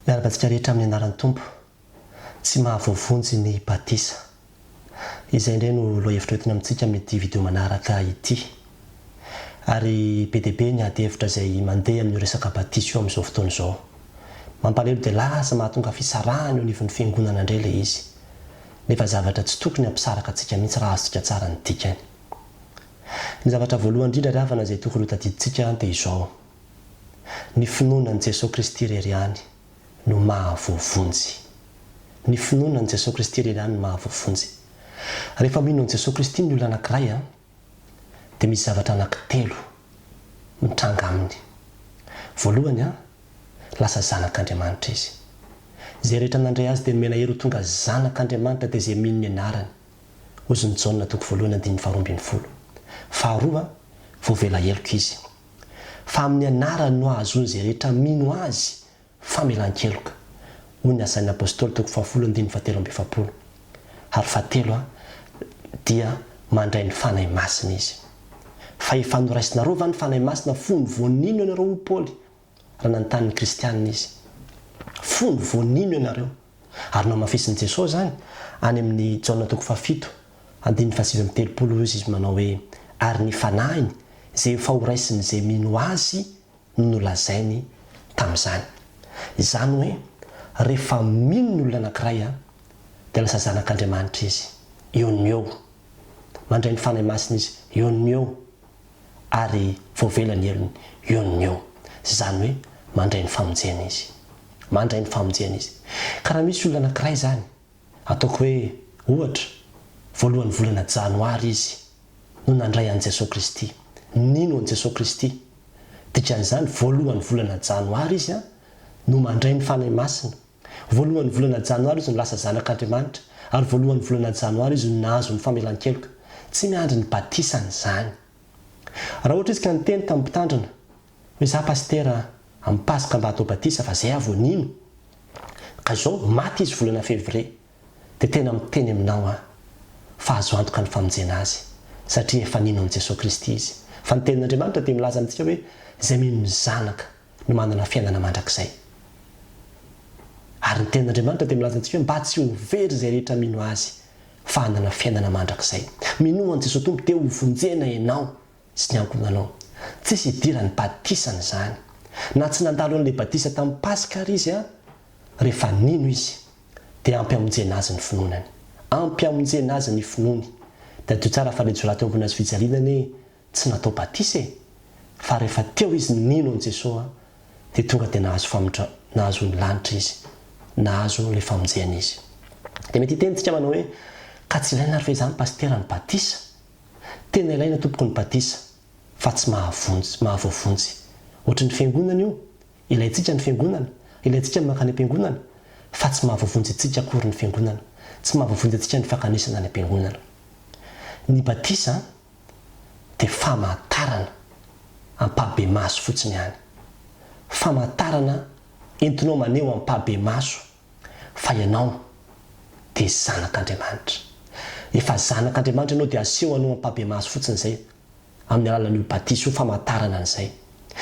Miarabantsika rehetra amin'ny anaran'ny Tompo, tsy mahavonjy ny batisa. Izay indray no lohahevitra hoentina amintsika amin'ity video manaraka ity. Ary be dia be ny ady-hevitra izay mandeha amin'ny resaka batisa io amin'izao fotoana izao. Mampalahelo dia lasa mahatonga fisarahana eo anivon'ny fiangonana indray ilay izy. Nefa zavatra tsy tokony hampisaraka antsika mihitsy raha azontsika tsara ny dikany. Ny zavatra voalohany indrindra ry havana izay tokony ho tadidintsika dia izao. Ny finoanan'i Jesosy Kristy irery ihany no mahavonjy. Ny finoanan'i Jesosy Kristy irery ihany no mahavonjy. Rehefa mino an'i Jesosy Kristy ny olona anankiray dia misy zavatra anankitelo mitranga aminy. Voalohany lasa zanak'Andriamanitra izy. Izay rehetra nandray azy dia nomena hery ho tonga zanak'Andriamanitra dia izay mino ny anarany. Hozy ny Jaona 1:12. Faharoa, voavela heloko izy. Fa amin'ny anarany no ahazony izay rehetra mino azy famelan-keloka. Hoy ny Asan'ny Apôstôly 10:17. Ary fahatelo dia mandray ny fanahy masina izy. Fa efa noraisina rova ny fanahy masina fony voanino ianareo Paoly raha nanontany kristianina izy. Fony voanino ianareo. Ary namafisiny Jesosy zany any amin'ny Jaona 7:7 izy manao hoe ary ny fanahiny izay efa horaisiny izay mino azy no nolazainy tamin'izany. Izany hoe rehefa mino ny olona anankiray dia lasa zanak'Andriamanitra izy. Eo ny eo. Mandray ny fanahy masina izy. Eo ny eo. Ary voavela ny helony. Eo ny eo. Izany hoe mandray ny famonjena izy. Mandray ny famonjena izy. Ka raha misy olona anankiray zany, ataoko hoe ohatra voalohany volana janoary izy no nandray an'i Jesosy Kristy. Nino an'i Jesosy Kristy. Dikan'izany voalohany volana janoary izy no mandray ny fanahy masina. Voalohany volana janoary izy no lasa zanak'Andriamanitra. Ary voalohany volana janoary izy no nahazo ny famelan-keloka. Tsy miandry ny batisany izany. Raha ohatra izy ka niteny tamin'ny mpitandrina hoe za pastera ampasika mba atao batisa fa zay voanino. Ka izao maty izy volana février dia tena miteny aminao fa azo antoka ny famonjena azy satria efa nino an'i Jesosy Kristy izy. Fa ny tenin'Andriamanitra dia milaza amintsika hoe izay mino ny zanaka no manana fiainana mandrakizay. Ary ny tenin'Andriamanitra dia milaza amintsika hoe mba tsy ho very izay rehetra mino azy fa hanana fiainana mandrakizay. Mino an'i Jesosy Tompo dia ho vonjena ianao sy ny ankonanao. Tsisy idirany batisany izany. Na tsy nandalo an'ilay batisa tamin'ny Pasika ary izy rehefa nino izy dia ampy hamonjena azy ny finoanany. Ampy hamonjena azy ny finoany. Dia adio tsara fa ilay jolato ambony azy fijalianany hoe tsy natao batisa fa rehefa teo izy nino an'i Jesosy dia tonga dia nahazo ny lanitra izy. Nahazo ilay famonjena izy. Dia mety hitentsika manao hoe ka tsy ilaina ary ve izany pastera ny batisa. Tena ilaina tompoko ny batisa fa tsy mahavonjy. Ohatra ny fiangonana io, ilaintsika ny fiangonana, ilaintsika ny mankany am-piangonana, fa tsy mahavonjy antsika akory ny fiangonana, tsy mahavonjy antsika ny fakanisana ny am-piangonana. Ny batisa dia famantarana ampahabe maso fotsiny ihany. Famantarana entinao maneho ampahabe maso fa ianao dia zanak'Andriamanitra. Efa zanak'Andriamanitra ianao dia aseho anao ampahabe maso fotsiny izay amin'ny alalan'io batisa io famantarana an'izay.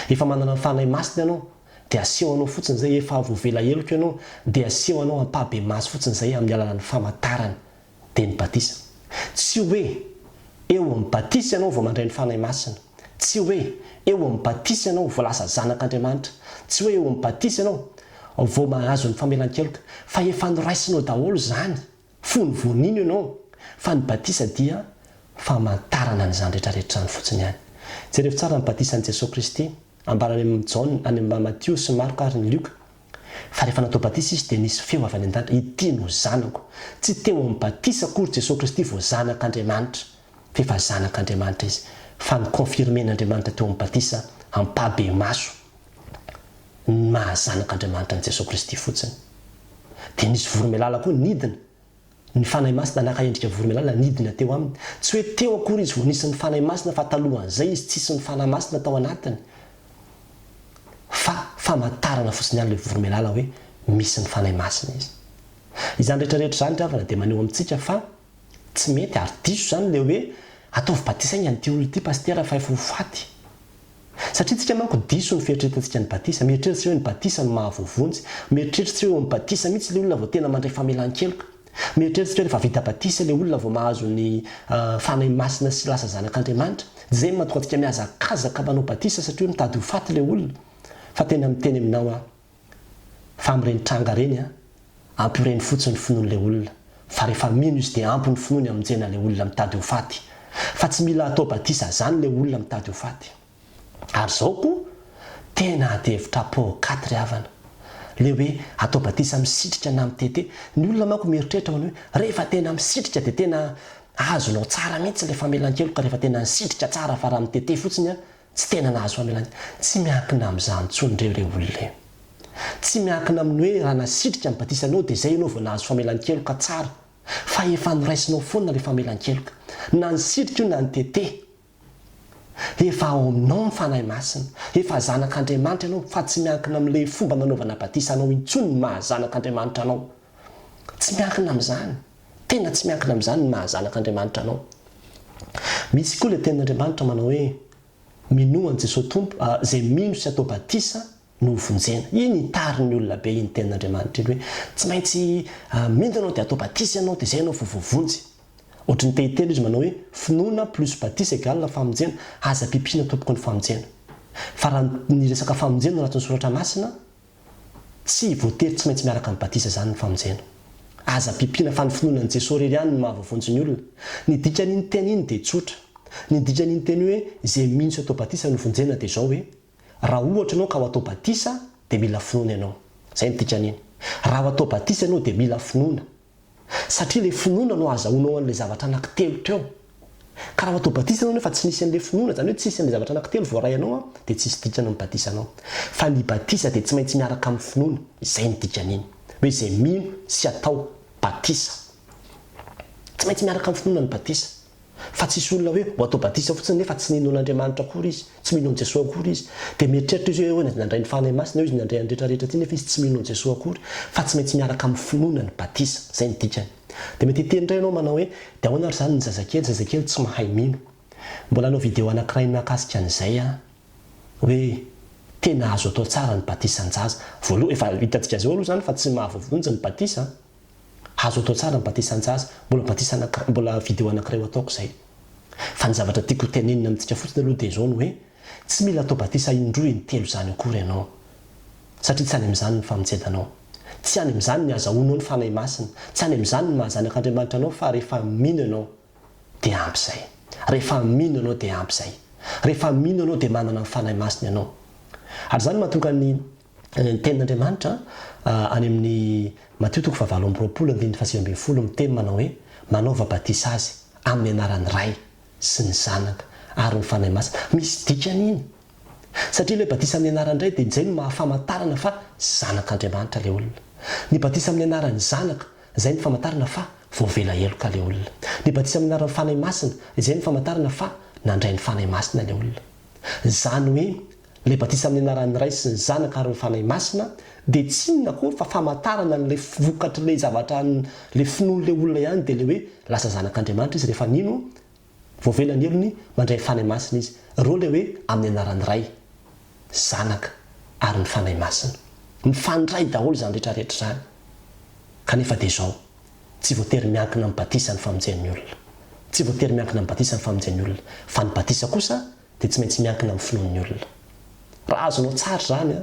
Efa manana ny fanahy masina ianao dia aseho anao fotsiny izay. Efa voavela heloko ianao dia aseho anao ampahabe maso fotsiny izay amin'ny alalan'ny famantarana dia ny batisa. Tsy hoe eo amin'ny batisa ianao vao mandray ny fanahy masina. Tsy hoe eo amin'ny batisa ianao vao lasa zanak'Andriamanitra. Tsy hoe eo amin'ny batisa ianao vao mahazo ny famelan-keloka. Fa efa noraisinao daholo zany. Fony voanino ianao. Fa ny batisa dia famantarana an'izany rehetrarehetra izany fotsiny ihany. Jereo tsara ny batisan'i Jesosy Kristy ambarany amin'ny Jaona, any amin'ny Matthieu sy Marka ary ny Luka. Fa rehefa natao batisa izy dia nisy feo avy any an-danitra, ity no zanako. Tsy teo amin'ny batisa akory Jesosy Kristy vao zanak'Andriamanitra. Fa efa zanak'Andriamanitra izy. Fa ny konfirmen'Andriamanitra teo amin'ny batisa ampahabe maso mahazanak'Andriamanitra ny Jesosy Kristy fotsiny. Dia nisy voromailala koa nidina. Ny fanahy masina naka-endrika voromailala nidina teo aminy. Tsy hoe teo akory izy vao nisy ny fanahy masina fa talohan'izay izy tsisy ny fanahy masina tao anatiny. Fa famantarana fotsiny ihany ilay voromailala hoe misy ny fanahy masina izy. Izany rehetrarehetra izany ravana dia maneho amintsika fa tsy mety ary diso izany ilay hoe ataovy batisa ihany ity olona ity pastera fa efa ho faty. satria tsika manko diso ny fieritreretantsika ny batisa mieritreritra hoe ny batisa no mahavovonjy mieritreritra hoe ny batisa mihitsy le olona vao tena mandray famelan-keloka mieritreritra hoe rehefa vita batisa le olona vao mahazo ny fanahy masina sy lasa zanak'Andriamanitra zay mahatonga antsika miazakazaka manao batisa satria mitady ho faty le olona fa tena miteny aminao fa amin'ireny tranga reny ampy ireny fotsiny finoan'le olona fa rehefa mino izy dia ampy ny finoany aminjena le olona mitady ho faty fa tsy mila atao batisa zany le olona mitady ho faty ary zao koa tena adihevitra apôkatry havana le hoe atao batisa misitrika na mitete ny olona manko mieritreritra manao hoe rehefa tena misitrika dia tena azonao tsara mihitsy le famelan-keloka rehefa tena misitrika tsara fa raha mitete fotsiny tsy tena nahazo famelan-keloka tsy miankina amin'izany tsonyreo le olona tsy miankina amin'ny hoe raha nasitrika ny batisa anao dia zay ianao vao nahazo famelan-keloka tsara fa efa noraisinao foana le famelan-keloka na nisitrika io na nitete efa ao aminao mifanahy masina efa zanak'Andriamanitra ianao fa tsy miankina amin'le fomba nanaovana batisa anao intsony ny mahazanak'Andriamanitra anao tsy miankina amin'izany tena tsy miankina amin'izany ny mahazanak'Andriamanitra anao misy koa le tenin'Andriamanitra manao hoe minoany Jesosy tompo zay mino sy atao batisa no vonjena iny hitariny olona be iny tenin'Andriamanitra iny hoe tsy maintsy mino anao dia atao batisa ianao dia zay ianao vovovonjy ohatrany tehitelo izy manao hoe finoana plus batisa égale famonjena aza pipina tompoko ny famonjena fa raha ny resaka famonjena anatin'ny soratra masina tsy voatery tsy maintsy miaraka amin'ny batisa zany ny famonjena aza pipina fa ny finoanan'i Jesosy rery ihany no mahavovonjy ny olona ny dikan'iny teny iny dia tsotra ny dikan'iny teny hoe zay mino sy atao batisa no vonjena dia zao hoe raha ohatra ianao ka ho atao batisa dia mila finoana ianao zay ny dikan'iny raha ho atao batisa ianao dia mila finoana satria le finoana no azahoanao an'le zavatra anankitelo teo ka raha atao batisa ianao nefa tsy nisy an'le finoana zany hoe tsy nisy an'le zavatra anankitelo voaray ianao dia tsy hisy dikana amin'ny batisa anao fa ny batisa dia tsy maintsy miaraka amin'ny finoana izay ny dikan'iny hoe zay mino sy atao batisa tsy maintsy miaraka amin'ny finoana ny batisa fa tsisy olona hoe ho atao batisa fotsiny nefa tsy nino an'Andriamanitra akory izy tsy mino an'i Jesosy akory izy dia mieritreritra izy hoe nandray ny fanahy masina izy nandray ny rehetrarehetra ty nefa izy tsy mino an'i Jesosy akory fa tsy maintsy miaraka amin'ny finoana ny batisa zay ny dikany dia mety hiteny indray ianao manao hoe dia ahoana ary zany ny zazakely tsy mahay mino mbola anao video anankiray mahakasika an'izay hoe tena azo atao tsara ny batisa ny-jaza voaloha efa hitantsika zao aloha zany fa tsy mahavovonjy ny batisa azo atao tsara ny batisa ny-jaza mbola video anankiray ataoko zay fa ny zavatra tiako tenenina amintsika fotsiny aloha dia zao no hoe tsy mila atao batisa indroa intelo zany akory ianao satria tsy any amin'izany ny famonjedanao tsy any amin'izany ny azahoanao ny fanahy masina tsy any amin'izany ny mahazanak'Andriamanitra anao fa rehefa mino ianao dia ampy zay rehefa mino ianao dia ampy zay rehefa mino ianao dia manana ny fanahy masina ianao ary zany mahatonga ny tenin'Andriamanitra any amin'ny Matteo 7:20 miteny manao hoe manaova batisa azy amin'ny anaran'ny Ray sy ny Zanaka ary ny fanahy masina misy dikan'iny satria le batisa amin'ny anaran'ny Ray dia izay no mahafamantarana fa zanak'Andriamanitra le olona ny batisa amin'ny anaran'ny Zanaka izay ny famantarana fa voavela heloka le olona ny batisa amin'ny anaran'ny fanahy masina izay ny famantarana fa nandray ny fanahy masina le olona zany hoe le batisa amin'ny anaran'ny Ray sy ny Zanaka ary ny fanahy masina dia tsy inona koa fa famantarana n'le vokatra le zavatra le finoan'le olona ihany dia le hoe lasa zanak'Andriamanitra izy rehefa nino voavelany helony mandray fanahy masina izy reo le hoe amin'ny anaran'ny Ray Zanaka ary ny fanahy masina mifandray daholo zany rehetrarehetra zany kanefa dia zao tsy voatery miankina amin'ny batisa ny famonjen'ny olona tsy voatery miankina amin'ny batisa ny famonjen'ny olona fa ny batisa kosa dia tsy maintsy miankina amin'ny finoan'ny olona raha azonao tsara zany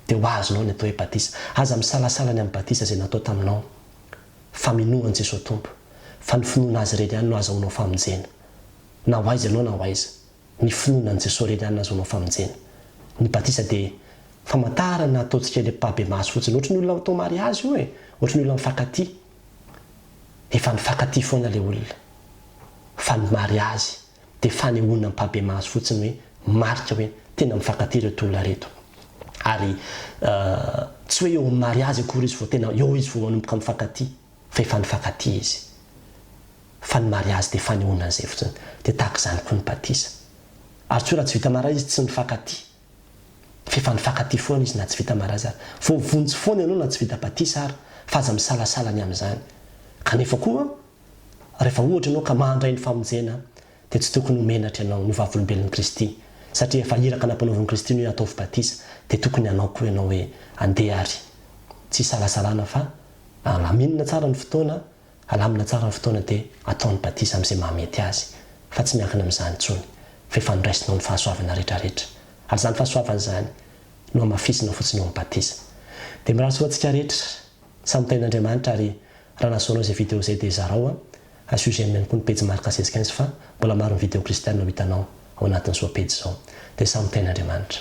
dia ho azonao ny atao hoe batisa aza misalasalany amin'ny batisa zay natao taminao faminoan'i Jesosy tompo fa ny finoana azy reny ihany no azahoanao famonjena na ho aiza ianao na ho aiza ny finoanan'i Jesosy reny ihany no azahoanao famonjena ny batisa dia famantarana ataontsika le mpabe maso fotsiny ohatry ny olona atao mariazy io ohatry ny olona mifankatia efa nifankatia foana le olona fa ny mariazy dia fanehoana mpabe maso fotsiny hoe marika hoe tena mifankatia reto olona reto ary tsy hoe eo amin'ny mariazy akory izy vao tena eo izy vao manomboka mifankatia fa efa nifankatia izy fa ny mariazy dia fanehoana an'izay fotsiny dia tahaka izany koa ny batisa ary tsy hoe raha tsy vita mariazy izy tsy nifankatia fa efa nifankatia foana izy na tsy vita mariazy ary vao vonjy foana ianao na tsy vita batisa ary fa aza misalasalany amin'izany kanefa koa rehefa ohatra ianao ka mahandray ny famonjena dia tsy tokony homenatra ianao ny vavolombelon'i Kristy satria efa iraka nampanaovany kristiny hoe ataovy batisa dia tokony anao koa ianao hoe andeha ary tsy salasalana fa alaminina tsara ny fotoana alamina tsara ny fotoana dia ataony batisa amin'izay mahamety azy fa tsy miankina amin'izany intsony fa efa niraisinao ny fahasoavana rehetrarehetra ary izany fahasoavana izany no hamafisina fotsiny eo amin'ny batisa dia miraso antsika rehetra samy tain'Andriamanitra ary raha nasoanao izay video izay dia zarao asio izay amin'ny koa ny pejy marika 16 fa mbola maro ny video kristianina ho hitanao ao anatin'izao pejy izao dia samy tain'Andriamanitra